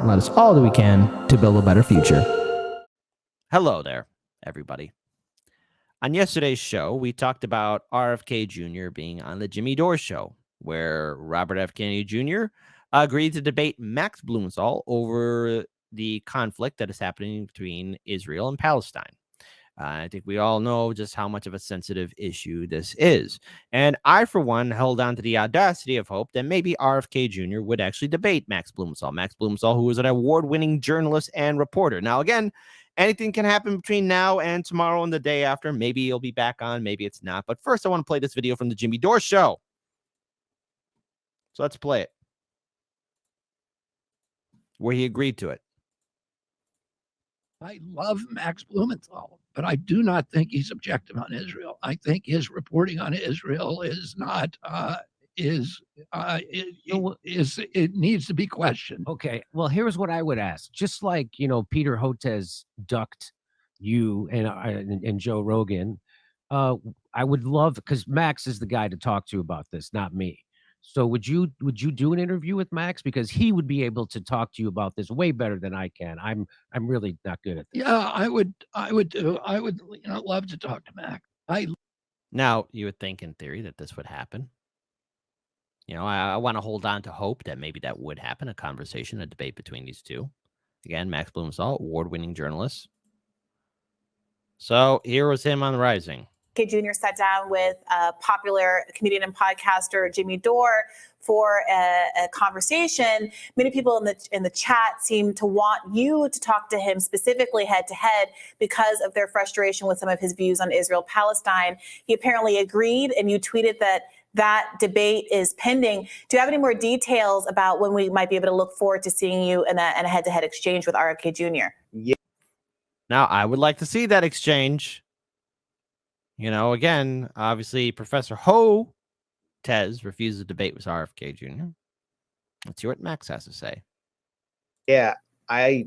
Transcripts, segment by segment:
and let us all do we can to build a better future. Hello there, everybody. On yesterday's show, we talked about RFK Jr. being on the Jimmy Dore show, where Robert F. Kennedy Jr. agreed to debate Max Blumenthal over the conflict that is happening between Israel and Palestine. I think we all know just how much of a sensitive issue this is. And I, for one, held on to the audacity of hope that maybe RFK Jr. would actually debate Max Blumenthal. Max Blumenthal, who is an award-winning journalist and reporter. Now, again, anything can happen between now and tomorrow and the day after. Maybe he'll be back on, maybe it's not. But first, I want to play this video from the Jimmy Dore show. So let's play it, where he agreed to it. I love Max Blumenthal, but I do not think he's objective on Israel. I think his reporting on Israel is not it needs to be questioned. Okay, well, here's what I would ask. Just like Peter Hotez ducked you and Joe Rogan, I would love, because Max is the guy to talk to about this, not me. So would you do an interview with Max, because he would be able to talk to you about this way better than I can. I'm really not good at this. Yeah, I would love to talk to Max. Now, you would think in theory that this would happen. I want to hold on to hope that maybe that would happen, a conversation, a debate between these two. Again, Max Blumenthal, award-winning journalist. So here was him on Rising. Jr. sat down with a popular comedian and podcaster, Jimmy Dore, for a conversation. Many people in the chat seem to want you to talk to him specifically head to head because of their frustration with some of his views on Israel-Palestine. He apparently agreed, and you tweeted that debate is pending. Do you have any more details about when we might be able to look forward to seeing you in a head-to-head exchange with RFK Jr.? Yeah. Now, I would like to see that exchange. Again, obviously, Professor Hotez refused to debate with RFK Jr. Let's hear what Max has to say. Yeah, I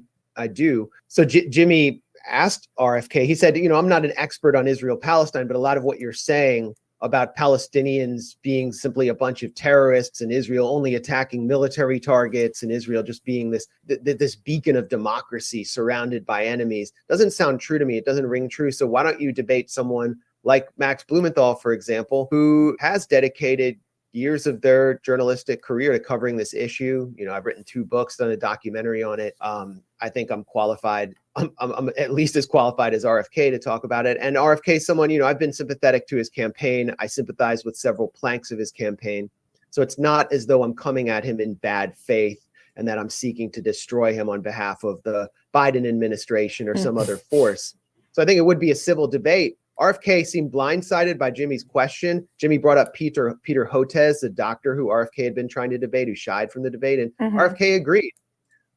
do. So Jimmy asked RFK, he said, I'm not an expert on Israel-Palestine, but a lot of what you're saying about Palestinians being simply a bunch of terrorists and Israel only attacking military targets and Israel just being this beacon of democracy surrounded by enemies doesn't sound true to me. It doesn't ring true. So why don't you debate someone like Max Blumenthal, for example, who has dedicated years of their journalistic career to covering this issue? I've written 2 books, done a documentary on it. I think I'm qualified. I'm at least as qualified as RFK to talk about it. And RFK is someone, I've been sympathetic to his campaign. I sympathize with several planks of his campaign. So it's not as though I'm coming at him in bad faith and that I'm seeking to destroy him on behalf of the Biden administration or some other force. So I think it would be a civil debate. RFK seemed blindsided by Jimmy's question. Jimmy brought up Peter Hotez, the doctor who RFK had been trying to debate, who shied from the debate, and RFK agreed.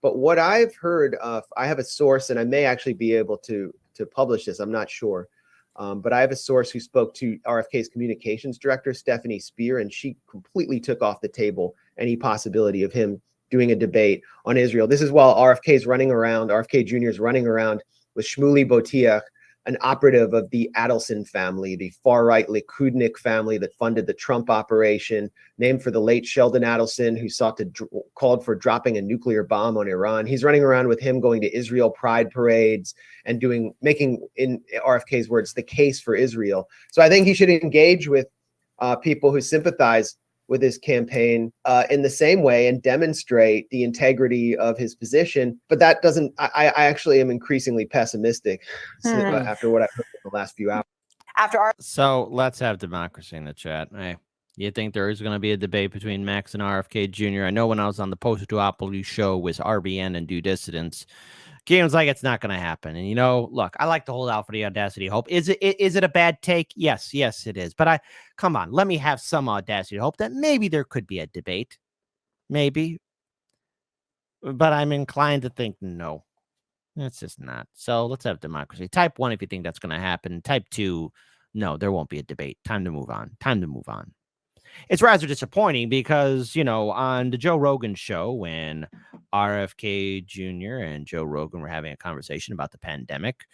But what I've heard, I have a source, and I may actually be able to publish this, I'm not sure. But I have a source who spoke to RFK's communications director, Stephanie Spear, and she completely took off the table any possibility of him doing a debate on Israel. This is while RFK Jr. is running around with Shmuley Boteach, an operative of the Adelson family, the far-right Likudnik family that funded the Trump operation, named for the late Sheldon Adelson, who called for dropping a nuclear bomb on Iran. He's running around with him going to Israel pride parades and making, in RFK's words, the case for Israel. So I think he should engage with people who sympathize with his campaign in the same way and demonstrate the integrity of his position. But that doesn't, I actually am increasingly pessimistic after what I've heard in the last few hours. So let's have democracy in the chat. Hey, you think there is going to be a debate between Max and RFK Jr.? I know when I was on the Post-Duopoly show with RBN and Due Dissidents, Game was like, it's not going to happen. And, look, I like to hold out for the audacity of hope. Is it a bad take? Yes, it is. But come on, let me have some audacity to hope that maybe there could be a debate. Maybe. But I'm inclined to think no. It's just not. So let's have democracy. Type 1 if you think that's going to happen. Type 2, no, there won't be a debate. Time to move on. It's rather disappointing because, on the Joe Rogan show, when RFK Jr. and Joe Rogan were having a conversation about the pandemic,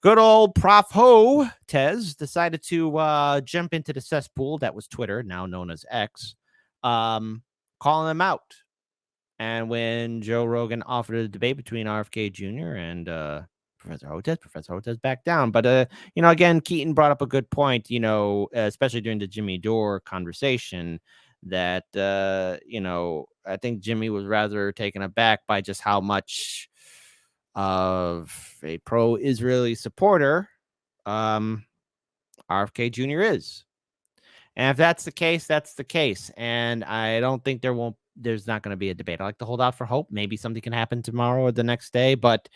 good old Prof. Hotez decided to jump into the cesspool that was Twitter, now known as X, calling them out. And when Joe Rogan offered a debate between RFK Jr. and Professor Hotez backed down. But, again, Keaton brought up a good point, especially during the Jimmy Dore conversation, that, I think Jimmy was rather taken aback by just how much of a pro-Israeli supporter RFK Jr. is. And if that's the case, that's the case. And I don't think there's not going to be a debate. I like to hold out for hope. Maybe something can happen tomorrow or the next day. But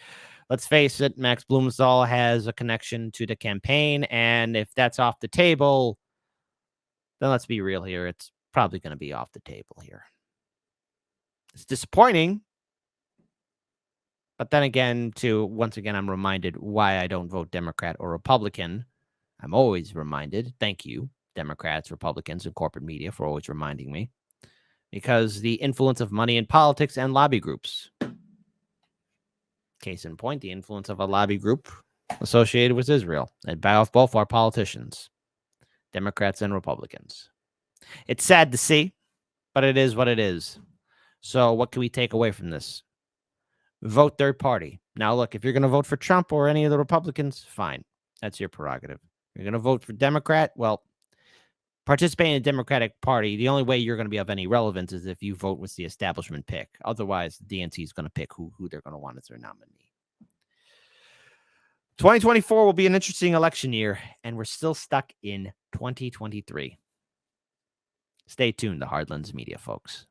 let's face it, Max Blumenthal has a connection to the campaign. And if that's off the table, then let's be real here. It's probably going to be off the table here. It's disappointing. But then again, once again, I'm reminded why I don't vote Democrat or Republican. I'm always reminded. Thank you, Democrats, Republicans, and corporate media for always reminding me. Because the influence of money in politics and lobby groups. Case in point, the influence of a lobby group associated with Israel. And both our politicians, Democrats and Republicans. It's sad to see, but it is what it is. So what can we take away from this? Vote third party. Now, look, if you're going to vote for Trump or any of the Republicans, fine. That's your prerogative. You're going to vote for Democrat? Well, participate in the Democratic Party. The only way you're going to be of any relevance is if you vote with the establishment pick. Otherwise, the DNC is going to pick who they're going to want as their nominee. 2024 will be an interesting election year, and we're still stuck in 2023. Stay tuned to Hardlands Media, folks.